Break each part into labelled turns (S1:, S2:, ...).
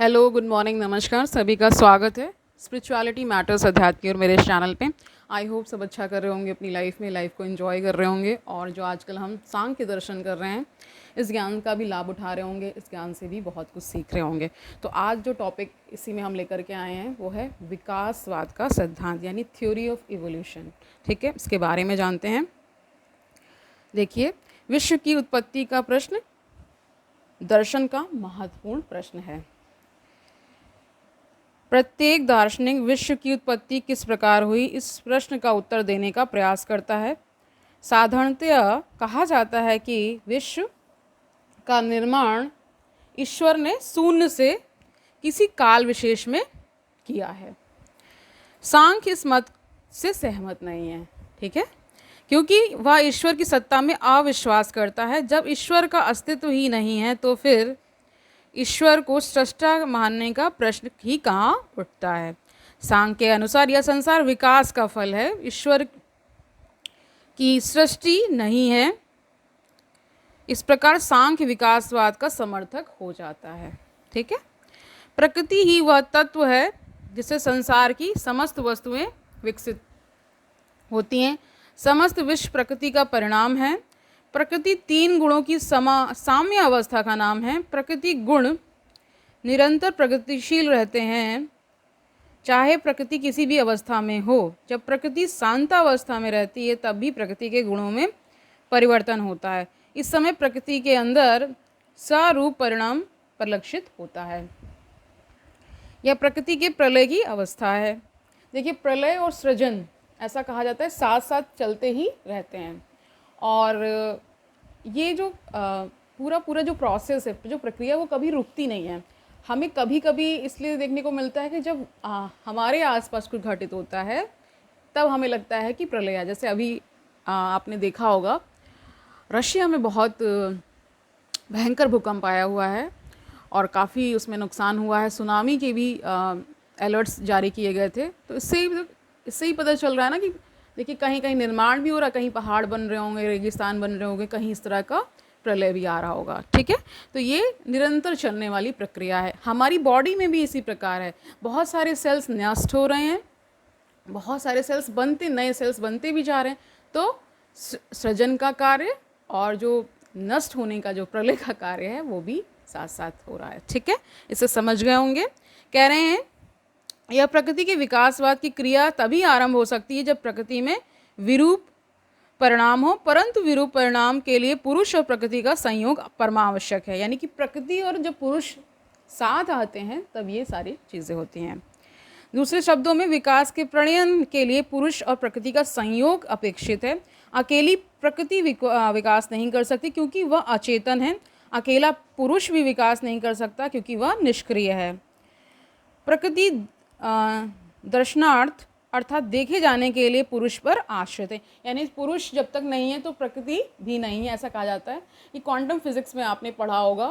S1: Hello, good morning, नमस्कार। सभी का स्वागत है स्पिरिचुअलिटी मैटर्स अध्यात्म की और मेरे इस चैनल पे। आई होप सब अच्छा कर रहे होंगे अपनी लाइफ को एंजॉय कर रहे होंगे और जो आजकल हम सांख्य दर्शन कर रहे हैं इस ज्ञान का भी लाभ उठा रहे होंगे, इस ज्ञान से भी बहुत कुछ सीख रहे होंगे। तो आज जो टॉपिक इसी में हम लेकर के आए हैं वो है विकासवाद का सिद्धांत यानी थ्योरी ऑफ इवोल्यूशन। ठीक है, इसके बारे में जानते हैं। देखिए, विश्व की उत्पत्ति का प्रश्न दर्शन का महत्वपूर्ण प्रश्न है। प्रत्येक दार्शनिक विश्व की उत्पत्ति किस प्रकार हुई इस प्रश्न का उत्तर देने का प्रयास करता है। साधारणतया कहा जाता है कि विश्व का निर्माण ईश्वर ने शून्य से किसी काल विशेष में किया है। सांख्य इस मत से सहमत नहीं है, ठीक है, क्योंकि वह ईश्वर की सत्ता में अविश्वास करता है। जब ईश्वर का अस्तित्व ही नहीं है तो फिर ईश्वर को सृष्टा मानने का प्रश्न ही कहाँ उठता है। सांख्य के अनुसार यह संसार विकास का फल है, ईश्वर की सृष्टि नहीं है। इस प्रकार सांख्य विकासवाद का समर्थक हो जाता है। ठीक है, प्रकृति ही वह तत्व है जिससे संसार की समस्त वस्तुएं विकसित होती हैं। समस्त विश्व प्रकृति का परिणाम है। प्रकृति तीन गुणों की साम्य अवस्था का नाम है। प्रकृति गुण निरंतर प्रगतिशील रहते हैं, चाहे प्रकृति किसी भी अवस्था में हो। जब प्रकृति शांतावस्था में रहती है तब भी प्रकृति के गुणों में परिवर्तन होता है। इस समय प्रकृति के अंदर स्वरूप परिणाम परिलक्षित होता है। यह प्रकृति के प्रलय की अवस्था है। देखिए, प्रलय और सृजन ऐसा कहा जाता है साथ साथ चलते ही रहते हैं और ये जो पूरा जो प्रोसेस है, जो प्रक्रिया, वो कभी रुकती नहीं है। हमें कभी कभी इसलिए देखने को मिलता है कि जब हमारे आसपास कुछ घटित होता है तब हमें लगता है कि प्रलय। जैसे अभी आपने देखा होगा रशिया में बहुत भयंकर भूकंप आया हुआ है और काफ़ी उसमें नुकसान हुआ है। सुनामी के भी अलर्ट्स जारी किए गए थे। तो इससे ही पता चल रहा है ना कि देखिए, कहीं कहीं निर्माण भी हो रहा है, कहीं पहाड़ बन रहे होंगे, रेगिस्तान बन रहे होंगे, कहीं इस तरह का प्रलय भी आ रहा होगा। ठीक है, तो ये निरंतर चलने वाली प्रक्रिया है। हमारी बॉडी में भी इसी प्रकार है। बहुत सारे सेल्स नष्ट हो रहे हैं, बहुत सारे सेल्स बनते, नए सेल्स बनते भी जा रहे हैं। तो सृजन का कार्य और जो नष्ट होने का, जो प्रलय का कार्य है, वो भी साथ साथ हो रहा है। ठीक है, इसे समझ गए होंगे। कह रहे हैं यह प्रकृति के विकासवाद की क्रिया तभी आरंभ हो सकती है जब प्रकृति में विरूप परिणाम हो, परंतु विरूप परिणाम के लिए पुरुष और प्रकृति का संयोग परमावश्यक है। यानी कि प्रकृति और जब पुरुष साथ आते हैं तब ये सारी चीज़ें होती हैं। दूसरे शब्दों में विकास के प्रणयन के लिए पुरुष और प्रकृति का संयोग अपेक्षित है। अकेली प्रकृति विकास नहीं कर सकती क्योंकि वह अचेतन है। अकेला पुरुष भी विकास नहीं कर सकता क्योंकि वह निष्क्रिय है। प्रकृति दर्शनार्थ अर्थात देखे जाने के लिए पुरुष पर आश्रित है। यानी पुरुष जब तक नहीं है तो प्रकृति भी नहीं है, ऐसा कहा जाता है। कि क्वांटम फिजिक्स में आपने पढ़ा होगा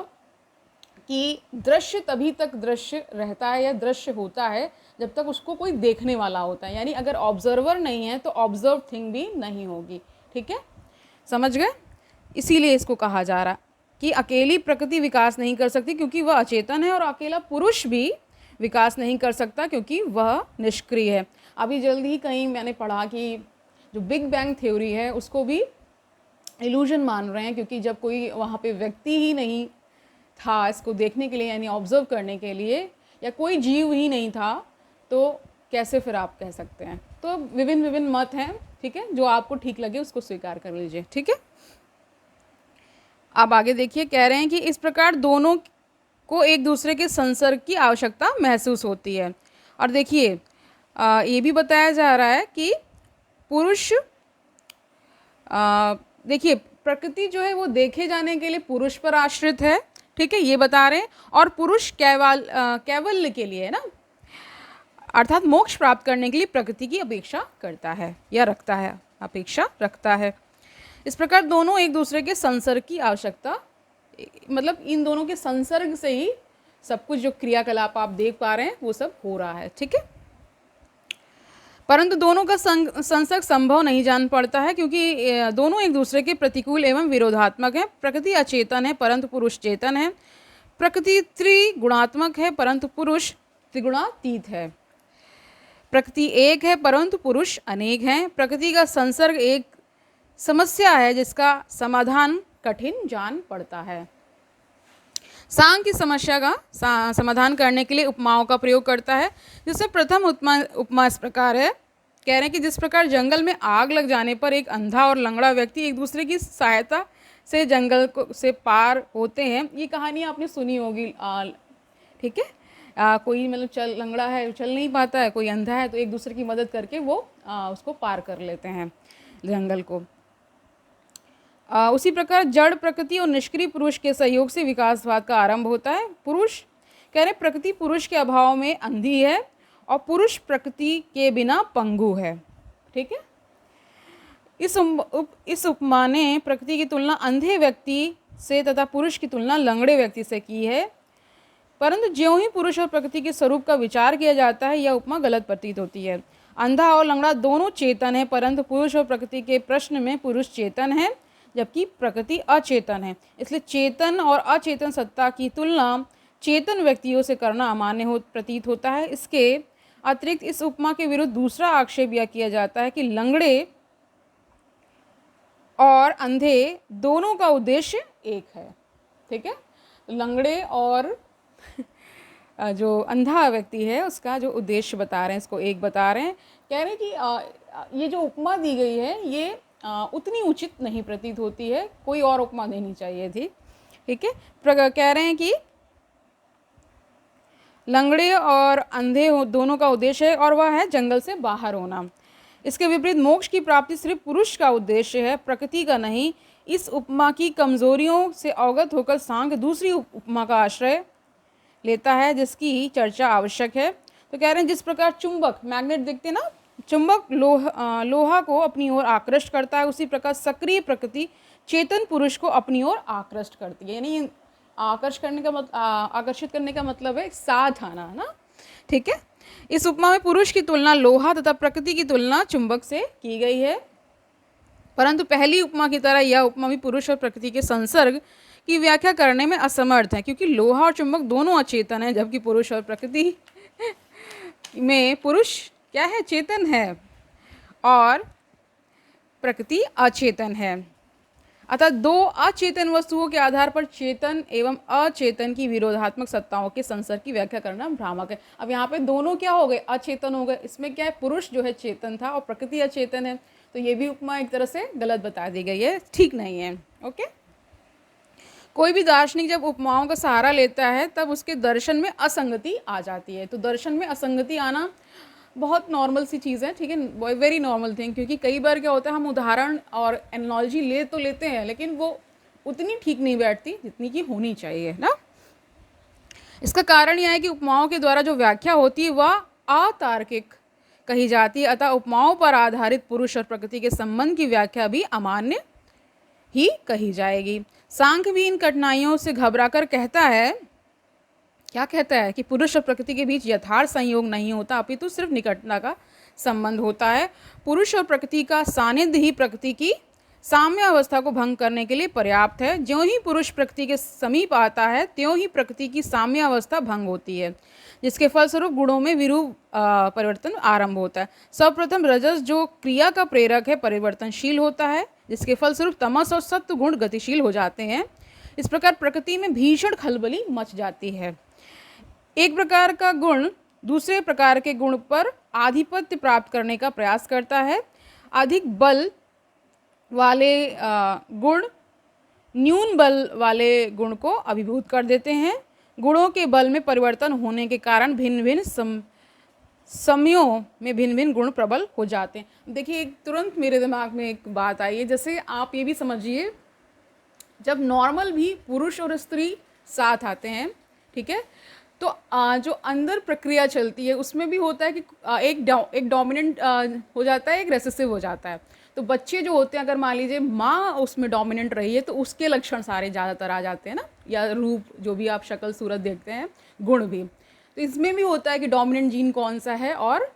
S1: कि दृश्य तभी तक दृश्य रहता है या दृश्य होता है जब तक उसको कोई देखने वाला होता है। यानी अगर ऑब्जर्वर नहीं है तो ऑब्जर्व थिंग भी नहीं होगी। ठीक है, समझ गए। इसीलिए इसको कहा जा रहा कि अकेली प्रकृति विकास नहीं कर सकती क्योंकि वह अचेतन है और अकेला पुरुष भी विकास नहीं कर सकता क्योंकि वह निष्क्रिय है। अभी जल्दी ही कहीं मैंने पढ़ा कि जो बिग बैंग थ्योरी है उसको भी इल्यूजन मान रहे हैं, क्योंकि जब कोई वहाँ पे व्यक्ति ही नहीं था इसको देखने के लिए, यानी ऑब्जर्व करने के लिए, या कोई जीव ही नहीं था, तो कैसे फिर आप कह सकते हैं। तो विभिन्न मत हैं। ठीक है, जो आपको ठीक लगे उसको स्वीकार कर लीजिए। ठीक है, अब आगे देखिए, कह रहे हैं कि इस प्रकार दोनों को एक दूसरे के संसर्ग की आवश्यकता महसूस होती है। और देखिए, ये भी बताया जा रहा है कि पुरुष, देखिए, प्रकृति जो है वो देखे जाने के लिए पुरुष पर आश्रित है। ठीक है, ये बता रहे हैं। और पुरुष कैवल्य के लिए है ना, अर्थात मोक्ष प्राप्त करने के लिए प्रकृति की अपेक्षा करता है या रखता है, अपेक्षा रखता है। इस प्रकार दोनों एक दूसरे के संसर्ग की आवश्यकता, मतलब इन दोनों के संसर्ग से ही सब कुछ जो क्रियाकलाप आप देख पा रहे हैं वो सब हो रहा है। ठीक है, परंतु दोनों का संसर्ग संभव नहीं जान पड़ता है क्योंकि दोनों एक दूसरे के प्रतिकूल एवं विरोधात्मक हैं। प्रकृति अचेतन है परंतु पुरुष चेतन है। प्रकृति त्रिगुणात्मक है परंतु पुरुष त्रिगुणातीत है। प्रकृति एक है परंतु पुरुष अनेक हैं। प्रकृति का संसर्ग एक समस्या है जिसका समाधान कठिन जान पड़ता है। सांख्य की समस्या का समाधान करने के लिए उपमाओं का प्रयोग करता है, जिसमें प्रथम उपमा इस प्रकार है। कह रहे हैं कि जिस प्रकार जंगल में आग लग जाने पर एक अंधा और लंगड़ा व्यक्ति एक दूसरे की सहायता से जंगल को से पार होते हैं। ये कहानी आपने सुनी होगी, ठीक है। कोई मतलब लंगड़ा है, चल नहीं पाता है, कोई अंधा है, तो एक दूसरे की मदद करके वो उसको पार कर लेते हैं जंगल को। उसी प्रकार जड़ प्रकृति और निष्क्रिय पुरुष के सहयोग से विकासवाद का आरंभ होता है। पुरुष कह रहे प्रकृति पुरुष के अभाव में अंधी है और पुरुष प्रकृति के बिना पंगु है, ठीक है। इस उपमा ने प्रकृति की तुलना अंधे व्यक्ति से तथा पुरुष की तुलना लंगड़े व्यक्ति से की है, परंतु ज्यों ही पुरुष और प्रकृति के स्वरूप का विचार किया जाता है यह उपमा गलत प्रतीत होती है। अंधा और लंगड़ा दोनों चेतन है, परंतु पुरुष और प्रकृति के प्रश्न में पुरुष चेतन है जबकि प्रकृति अचेतन है। इसलिए चेतन और अचेतन सत्ता की तुलना चेतन व्यक्तियों से करना अमान्य प्रतीत होता है। इसके अतिरिक्त इस उपमा के विरुद्ध दूसरा आक्षेप यह किया जाता है कि लंगड़े और अंधे दोनों का उद्देश्य एक है, ठीक है। लंगड़े और जो अंधा व्यक्ति है उसका जो उद्देश्य बता रहे हैं, इसको एक बता रहे हैं। कह रहे हैं कि ये जो उपमा दी गई है ये उतनी उचित नहीं प्रतीत होती है, कोई और उपमा देनी चाहिए थी, ठीक है। कह रहे हैं कि लंगड़े और अंधे दोनों का उद्देश्य है और वह है जंगल से बाहर होना। इसके विपरीत मोक्ष की प्राप्ति सिर्फ पुरुष का उद्देश्य है, प्रकृति का नहीं। इस उपमा की कमजोरियों से अवगत होकर सांख्य दूसरी उपमा का आश्रय लेता है जिसकी चर्चा आवश्यक है। तो कह रहे हैं जिस प्रकार चुंबक मैग्नेट देखते ना, चुंबक लोहा को अपनी ओर आकृष्ट करता है, उसी प्रकार सक्रिय प्रकृति चेतन पुरुष को अपनी ओर आकृष्ट करती है। यानी आकर्षित करने का मतलब है साथ आना, ना, ठीक है। इस उपमा में पुरुष की तुलना लोहा तथा प्रकृति की तुलना चुंबक से की गई है, परंतु पहली उपमा की तरह यह उपमा भी पुरुष और प्रकृति के संसर्ग की व्याख्या करने में असमर्थ है, क्योंकि लोहा और चुंबक दोनों अचेतन है जबकि पुरुष और प्रकृति में पुरुष क्या है, चेतन है और प्रकृति अचेतन है। अतः दो अचेतन वस्तुओं के आधार पर चेतन एवं अचेतन की विरोधात्मक सत्ताओं के संसर्ग की व्याख्या करना भ्रामक है। अब यहाँ पे दोनों क्या हो गए, अचेतन हो गए। इसमें क्या है, पुरुष जो है चेतन था और प्रकृति अचेतन है, तो ये भी उपमा एक तरह से गलत बता दी गई है, ठीक नहीं है। ओके, कोई भी दार्शनिक जब उपमाओं का सहारा लेता है तब उसके दर्शन में असंगति आ जाती है। तो दर्शन में असंगति आना बहुत नॉर्मल सी चीज़ है, ठीक है, वेरी नॉर्मल थिंग। क्योंकि कई बार क्या होता है, हम उदाहरण और एनालॉजी लेते हैं लेकिन वो उतनी ठीक नहीं बैठती जितनी की होनी चाहिए ना। इसका कारण यह है कि उपमाओं के द्वारा जो व्याख्या होती है वह अतार्किक कही जाती है। अतः उपमाओं पर आधारित पुरुष और प्रकृति के संबंध की व्याख्या भी अमान्य ही कही जाएगी। सांख्य भी इन कठिनाइयों से घबराकर कहता है, क्या कहता है कि पुरुष और प्रकृति के बीच यथार्थ संयोग नहीं होता, अपितु सिर्फ निकटता का संबंध होता है। पुरुष और प्रकृति का सानिध्य ही प्रकृति की साम्य अवस्था को भंग करने के लिए पर्याप्त है। ज्यों ही पुरुष प्रकृति के समीप आता है त्यों ही प्रकृति की साम्य अवस्था भंग होती है, जिसके फलस्वरूप गुणों में विरूप परिवर्तन आरंभ होता है। सर्वप्रथम रजस जो क्रिया का प्रेरक है परिवर्तनशील होता है, जिसके फलस्वरूप तमस और सत्व गुण गतिशील हो जाते हैं। इस प्रकार प्रकृति में भीषण खलबली मच जाती है। एक प्रकार का गुण दूसरे प्रकार के गुण पर आधिपत्य प्राप्त करने का प्रयास करता है। अधिक बल वाले गुण न्यून बल वाले गुण को अभिभूत कर देते हैं। गुणों के बल में परिवर्तन होने के कारण भिन्न भिन्न समयों में भिन्न भिन्न गुण प्रबल हो जाते हैं। देखिए, एक तुरंत मेरे दिमाग में एक बात आई है, जैसे आप ये भी समझिए, जब नॉर्मल भी पुरुष और स्त्री साथ आते हैं, ठीक है, तो जो अंदर प्रक्रिया चलती है उसमें भी होता है कि एक डोमिनेंट हो जाता है, एक रेसेसिव हो जाता है। तो बच्चे जो होते हैं, अगर मान लीजिए माँ उसमें डोमिनेंट रही है तो उसके लक्षण सारे ज़्यादातर आ जाते हैं ना, या रूप जो भी आप शक्ल सूरत देखते हैं, गुण भी। तो इसमें भी होता है कि डोमिनेंट जीन कौन सा है और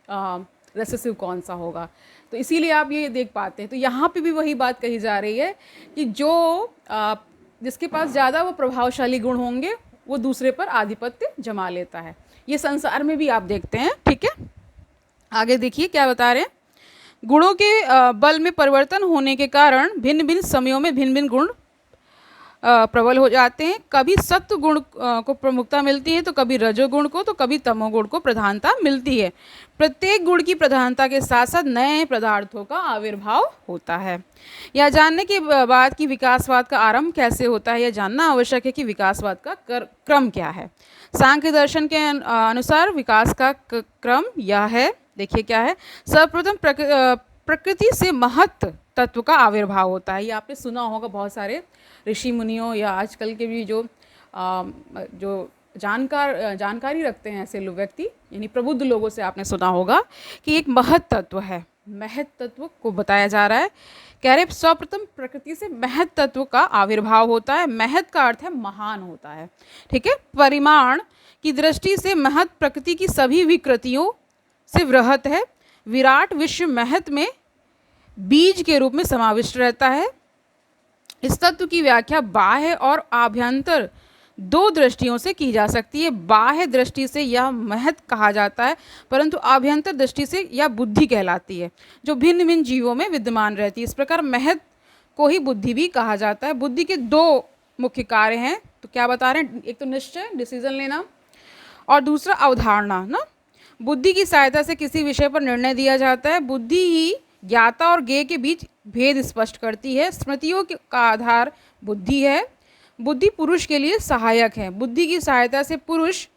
S1: रेसेसिव कौन सा होगा। तो इसीलिए आप ये देख पाते हैं। तो यहाँ पे भी वही बात कही जा रही है कि जो जिसके पास ज़्यादा वो प्रभावशाली गुण होंगे वो दूसरे पर आधिपत्य जमा लेता है। ये संसार में भी आप देखते हैं, ठीक है। आगे देखिए क्या बता रहे हैं। गुणों के बल में परिवर्तन होने के कारण भिन्न भिन्न समयों में भिन्न भिन्न गुण प्रबल हो जाते हैं। कभी सत्व गुण को प्रमुखता मिलती है, तो कभी रजोगुण को, तो कभी तमोगुण को प्रधानता मिलती है। प्रत्येक गुण की प्रधानता के साथ साथ नए पदार्थों का आविर्भाव होता है। यह जानने के बाद कि विकासवाद का आरंभ कैसे होता है, यह जानना आवश्यक है कि विकासवाद का क्रम क्या है। सांख्य दर्शन के अनुसार विकास का क्रम यह है, देखिए क्या है। सर्वप्रथम प्रकृति से महत् तत्व का आविर्भाव होता है। ये आपने सुना होगा, बहुत सारे ऋषि मुनियों या आजकल के भी जो जानकारी रखते हैं ऐसे लोग, व्यक्ति यानी प्रबुद्ध लोगों से आपने सुना होगा कि एक महत् तत्व है, महत् तत्व को बताया जा रहा है। कह रहे सर्वप्रथम प्रकृति से महत् तत्व का आविर्भाव होता है। महत् का अर्थ है महान होता है, ठीक है। परिमाण की दृष्टि से महत् प्रकृति की सभी विकृतियों से वृहत है। विराट विश्व महत् में बीज के रूप में समाविष्ट रहता है। इस तत्व की व्याख्या बाह्य और आभ्यंतर दो दृष्टियों से की जा सकती है। बाह्य दृष्टि से यह महत् कहा जाता है, परंतु आभ्यंतर दृष्टि से यह बुद्धि कहलाती है, जो भिन्न भिन्न जीवों में विद्यमान रहती है। इस प्रकार महत् को ही बुद्धि भी कहा जाता है। बुद्धि के दो मुख्य कार्य हैं, तो क्या बता रहे हैं, एक तो निश्चय, डिसीजन लेना, और दूसरा अवधारणा ना। बुद्धि की सहायता से किसी विषय पर निर्णय दिया जाता है। बुद्धि ही ज्ञाता और ज्ञेय के बीच भेद स्पष्ट करती है। स्मृतियों का आधार बुद्धि है। बुद्धि पुरुष के लिए सहायक है। बुद्धि की सहायता से पुरुष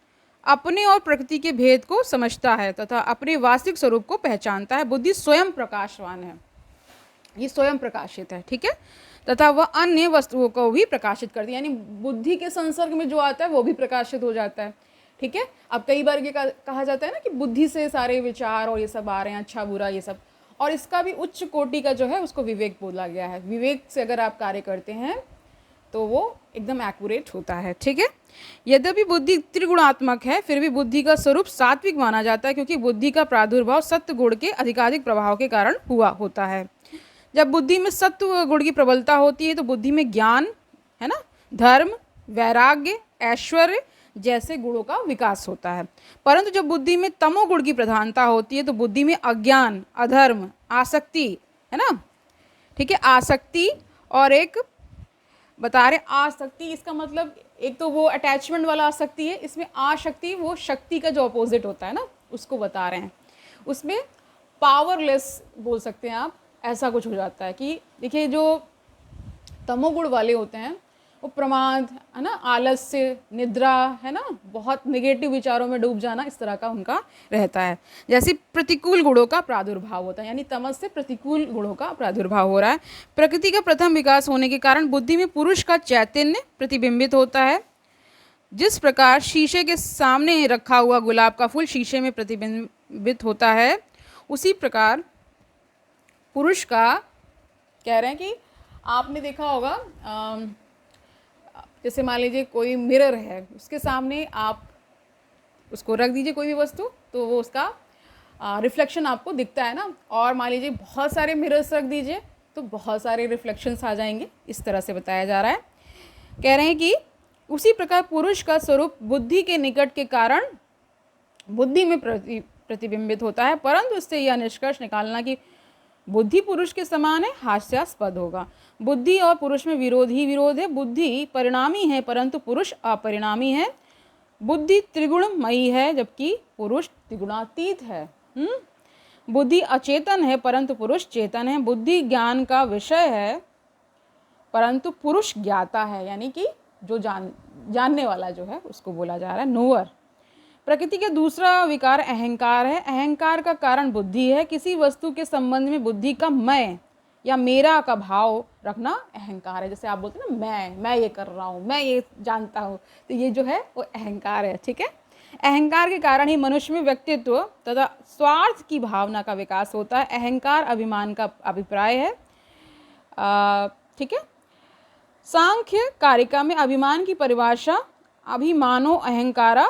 S1: अपने और प्रकृति के भेद को समझता है तथा अपने वास्तविक स्वरूप को पहचानता है। बुद्धि स्वयं प्रकाशवान है, ये स्वयं प्रकाशित है, ठीक है, तथा वह अन्य वस्तुओं को भी प्रकाशित करती है, यानी बुद्धि के संसर्ग में जो आता है वो भी प्रकाशित हो जाता है, ठीक है। अब कई बार ये कहा जाता है ना कि बुद्धि से सारे विचार और ये सब आ रहे हैं, अच्छा बुरा ये सब, और इसका भी उच्च कोटि का जो है उसको विवेक बोला गया है। विवेक से अगर आप कार्य करते हैं तो वो एकदम एक्यूरेट होता है, ठीक है। यद्यपि बुद्धि त्रिगुणात्मक है, फिर भी बुद्धि का स्वरूप सात्विक माना जाता है, क्योंकि बुद्धि का प्रादुर्भाव सत्व गुण के अधिकाधिक प्रभाव के कारण हुआ होता है। जब बुद्धि में सत्व गुण की प्रबलता होती है तो बुद्धि में ज्ञान, है ना, धर्म, वैराग्य, ऐश्वर्य जैसे गुणों का विकास होता है। परंतु जब बुद्धि में तमोगुण की प्रधानता होती है तो बुद्धि में अज्ञान, अधर्म, आसक्ति, है ना, ठीक है, आसक्ति, और एक बता रहे आसक्ति, इसका मतलब एक तो वो अटैचमेंट वाला आसक्ति है, इसमें आशक्ति वो शक्ति का जो अपोजिट होता है ना, उसको बता रहे हैं। उसमें पावरलेस बोल सकते हैं आप, ऐसा कुछ हो जाता है कि देखिए जो तमोगुण वाले होते हैं वो प्रमाद, है ना, आलस्य, निद्रा, है ना, बहुत नेगेटिव विचारों में डूब जाना, इस तरह का उनका रहता है। जैसे प्रतिकूल गुणों का प्रादुर्भाव होता है, यानी तमस से प्रतिकूल गुणों का प्रादुर्भाव हो रहा है। प्रकृति का प्रथम विकास होने के कारण बुद्धि में पुरुष का चैतन्य प्रतिबिंबित होता है। जिस प्रकार शीशे के सामने रखा हुआ गुलाब का फूल शीशे में प्रतिबिंबित होता है, उसी प्रकार पुरुष का, कह रहे हैं कि आपने देखा होगा, जैसे मान लीजिए कोई मिरर है, उसके सामने आप उसको रख दीजिए कोई भी वस्तु, तो वो उसका रिफ्लेक्शन आपको दिखता है ना, और मान लीजिए बहुत सारे मिरर्स रख दीजिए तो बहुत सारे रिफ्लेक्शंस आ जाएंगे, इस तरह से बताया जा रहा है। कह रहे हैं कि उसी प्रकार पुरुष का स्वरूप बुद्धि के निकट के कारण बुद्धि में प्रतिबिंबित होता है, परंतु इससे यह निष्कर्ष निकालना कि बुद्धि पुरुष के समान है हास्यास्पद होगा। बुद्धि और पुरुष में विरोध ही विरोध है। बुद्धि परिणामी है परंतु पुरुष अपरिणामी है। बुद्धि त्रिगुणमयी है जबकि पुरुष त्रिगुणातीत है। बुद्धि अचेतन है परंतु पुरुष चेतन है। बुद्धि ज्ञान का विषय है परंतु पुरुष ज्ञाता है, यानी कि जो जानने वाला जो है उसको बोला जा रहा है, नोअर। प्रकृति का दूसरा विकार अहंकार है। अहंकार का कारण बुद्धि है। किसी वस्तु के संबंध में बुद्धि का मैं या मेरा का भाव रखना अहंकार है। जैसे आप बोलते हैं ना, मैं ये कर रहा हूँ, मैं ये जानता हूँ, तो ये जो है वो अहंकार है, ठीक है। अहंकार के कारण ही मनुष्य में व्यक्तित्व तथा स्वार्थ की भावना का विकास होता है। अहंकार अभिमान का अभिप्राय है, ठीक है। सांख्य कारिका में अभिमान की परिभाषा अभिमानो अहंकारा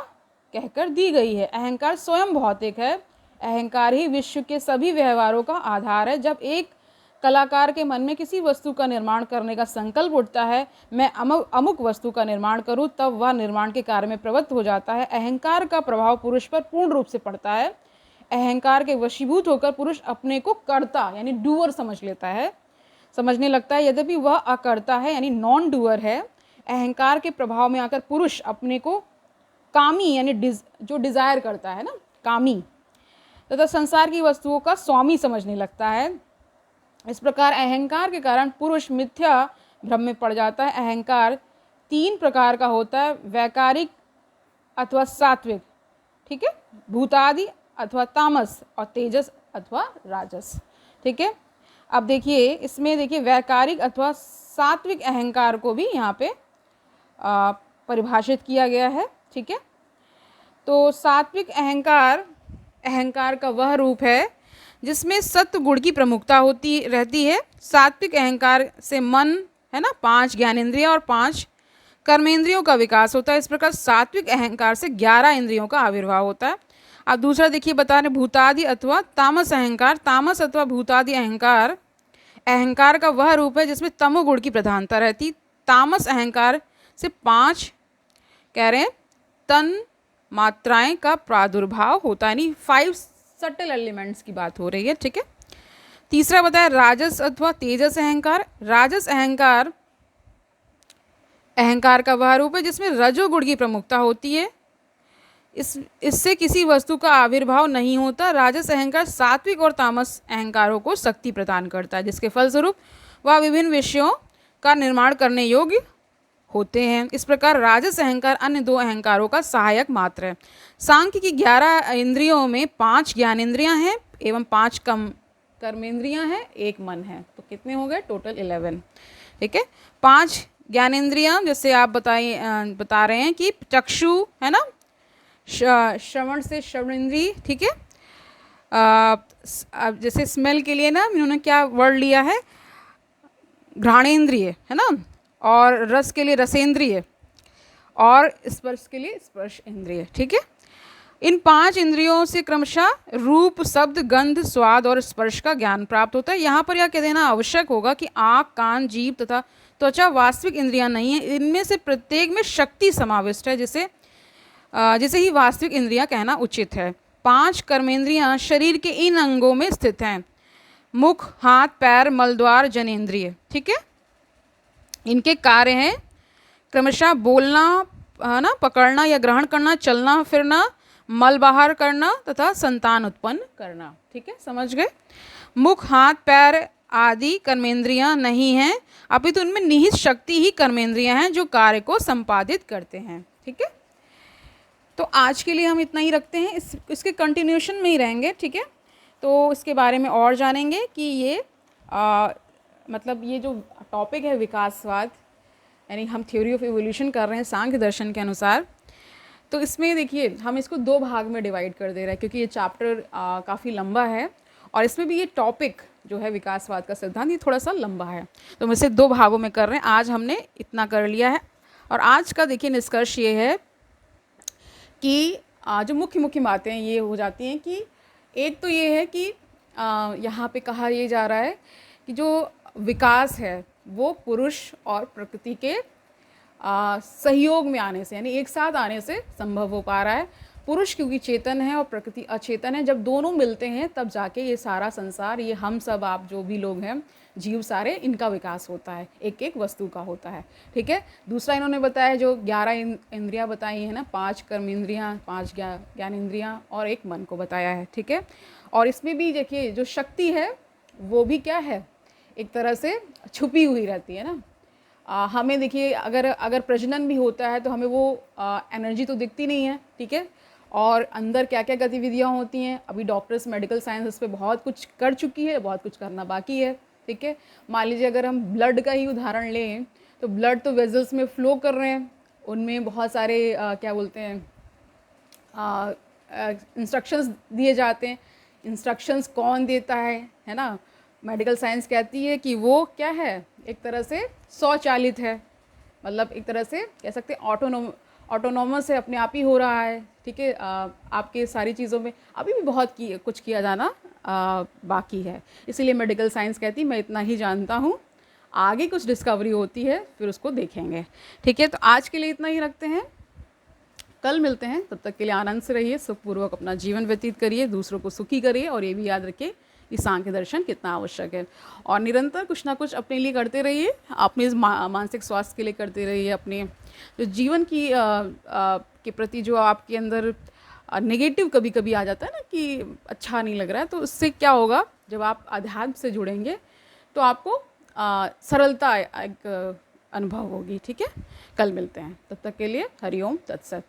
S1: कहकर दी गई है। अहंकार स्वयं भौतिक है। अहंकार ही विश्व के सभी व्यवहारों का आधार है। जब एक कलाकार के मन में किसी वस्तु का निर्माण करने का संकल्प उठता है, मैं अमुक वस्तु का निर्माण करूं, तब वह निर्माण के कार्य में प्रवृत्त हो जाता है। अहंकार का प्रभाव पुरुष पर पूर्ण रूप से पड़ता है। अहंकार के वशीभूत होकर पुरुष अपने को कर्ता यानी डूअर समझने लगता है, यद्यपि वह अकर्ता है यानी नॉन डूअर है। अहंकार के प्रभाव में आकर पुरुष अपने को कामी यानी जो डिजायर करता है ना, कामी, तथा संसार की वस्तुओं का स्वामी समझने लगता है। इस प्रकार अहंकार के कारण पुरुष मिथ्या भ्रम में पड़ जाता है। अहंकार 3 प्रकार का होता है, वैकारिक अथवा सात्विक, ठीक है, भूतादि अथवा तामस, और तेजस अथवा राजस, ठीक है। अब देखिए इसमें देखिए वैकारिक अथवा सात्विक अहंकार को भी यहाँ पे परिभाषित किया गया है, ठीक है। तो सात्विक अहंकार का वह रूप है जिसमें सत्व गुण की प्रमुखता होती रहती है। सात्विक अहंकार से मन है ना 5 ज्ञानेंद्रिय और 5 कर्मेंद्रियों का विकास होता है। इस प्रकार सात्विक अहंकार से 11 इंद्रियों का आविर्भाव होता है। अब दूसरा देखिए बता रहे भूतादि अथवा तामस अहंकार। तामस अथवा भूतादि अहंकार का वह रूप है जिसमें तमोगुण की प्रधानता रहती। तामस अहंकार से 5 कह रहे हैं तन मात्राएं का प्रादुर्भाव होता है, यानी 5 सटल एलिमेंट्स की बात हो रही है, ठीक है। तीसरा बताया राजस अथवा तेजस अहंकार। राजस अहंकार का वह रूप है जिसमें रजोगुण की प्रमुखता होती है। इससे किसी वस्तु का आविर्भाव नहीं होता। राजस अहंकार सात्विक और तामस अहंकारों को शक्ति प्रदान करता है, जिसके फलस्वरूप वह विभिन्न विषयों का निर्माण करने योग्य होते हैं। इस प्रकार राजस अहंकार अन्य 2 अहंकारों का सहायक मात्र है। सांख्य की 11 इंद्रियों में 5 ज्ञानेंद्रियां हैं एवं 5 कर्मेंद्रियां हैं, 1 मन है, तो कितने हो गए टोटल 11, ठीक है। 5 ज्ञानेंद्रियां जैसे आप बता रहे हैं कि चक्षु है ना, श्रवण से श्रवणेंद्रिय, ठीक है। अब जैसे स्मेल के लिए ना इन्होंने क्या वर्ड लिया है, घ्राणेंद्रिय है ना, और रस के लिए रसेंद्रिय, और स्पर्श के लिए स्पर्श इंद्रिय, ठीक है। इन 5 इंद्रियों से क्रमशः रूप, शब्द, गंध, स्वाद और स्पर्श का ज्ञान प्राप्त होता है। यहाँ पर यह कह देना आवश्यक होगा कि आँख, कान, जीभ तथा त्वचा वास्तविक इंद्रियां नहीं है। इनमें से प्रत्येक में शक्ति समाविष्ट है, जिसे ही वास्तविक इंद्रियां कहना उचित है। 5 कर्मेंद्रियां शरीर के इन अंगों में स्थित हैं, मुख, हाथ, पैर, मलद्वार, जनेंद्रिय, ठीक है। इनके कार्य हैं क्रमशः बोलना है ना, पकड़ना या ग्रहण करना, चलना फिरना, मल बाहर करना तथा संतान उत्पन्न करना, ठीक है, समझ गए। मुख, हाथ, पैर आदि कर्मेंद्रियां नहीं हैं, अपितु उनमें निहित शक्ति ही कर्मेंद्रियां हैं जो कार्य को संपादित करते हैं, ठीक है। तो आज के लिए हम इतना ही रखते हैं, इसके कंटिन्यूशन में ही रहेंगे, ठीक है। तो इसके बारे में और जानेंगे कि ये मतलब ये जो टॉपिक है विकासवाद, यानी हम थ्योरी ऑफ इवोल्यूशन कर रहे हैं सांख्य दर्शन के अनुसार। तो इसमें देखिए हम इसको 2 भाग में डिवाइड कर दे रहे हैं, क्योंकि ये चैप्टर काफ़ी लंबा है और इसमें भी ये टॉपिक जो है विकासवाद का सिद्धांत ये थोड़ा सा लंबा है, तो हम इसे 2 भागों में कर रहे हैं। आज हमने इतना कर लिया है और आज का देखिए निष्कर्ष ये है कि जो मुख्य बातें ये हो जाती हैं कि एक तो ये है कि यहाँ पे कहा ये जा रहा है कि जो विकास है वो पुरुष और प्रकृति के सहयोग में आने से, यानी एक साथ आने से संभव हो पा रहा है। पुरुष क्योंकि चेतन है और प्रकृति अचेतन है, जब दोनों मिलते हैं तब जाके ये सारा संसार, ये हम सब, आप जो भी लोग हैं, जीव सारे, इनका विकास होता है, एक एक वस्तु का होता है, ठीक है। दूसरा इन्होंने बताया जो 11 इंद्रियां बताई हैं ना, 5 कर्मेंद्रियां, 5 ज्ञानेंद्रियां और 1 मन को बताया है, ठीक है। और इसमें भी देखिए जो शक्ति है वो भी क्या है, एक तरह से छुपी हुई रहती है ना। हमें देखिए अगर प्रजनन भी होता है तो हमें वो एनर्जी तो दिखती नहीं है, ठीक है। और अंदर क्या क्या गतिविधियाँ होती हैं, अभी डॉक्टर्स, मेडिकल साइंस इस पे बहुत कुछ कर चुकी है, बहुत कुछ करना बाकी है, ठीक है। मान लीजिए अगर हम ब्लड का ही उदाहरण लें तो ब्लड तो वेजल्स में फ्लो कर रहे हैं, उनमें बहुत सारे क्या बोलते हैं इंस्ट्रक्शंस दिए जाते हैं। इंस्ट्रक्शंस कौन देता है ना, मेडिकल साइंस कहती है कि वो क्या है, एक तरह से स्वचालित है, मतलब एक तरह से कह सकते हैं ऑटोनोमस है, अपने आप ही हो रहा है, ठीक है। आपके सारी चीज़ों में अभी भी बहुत कुछ किया जाना बाकी है। इसीलिए मेडिकल साइंस कहती मैं इतना ही जानता हूँ, आगे कुछ डिस्कवरी होती है फिर उसको देखेंगे। ठीक है, तो आज के लिए इतना ही रखते हैं, कल मिलते हैं। तब तक के लिए आनंद से रहिए, सुखपूर्वक अपना जीवन व्यतीत करिए, दूसरों को सुखी करिए, और ये भी याद रखिए कि सांख्य दर्शन कितना आवश्यक है। और निरंतर कुछ ना कुछ अपने लिए करते रहिए, अपने मानसिक स्वास्थ्य के लिए करते रहिए, अपने जो जीवन की के प्रति जो आपके अंदर नेगेटिव कभी कभी आ जाता है ना कि अच्छा नहीं लग रहा है, तो उससे क्या होगा, जब आप अध्यात्म से जुड़ेंगे तो आपको सरलता एक अनुभव होगी। ठीक है, कल मिलते हैं, तब तक के लिए हरिओम तत्सत।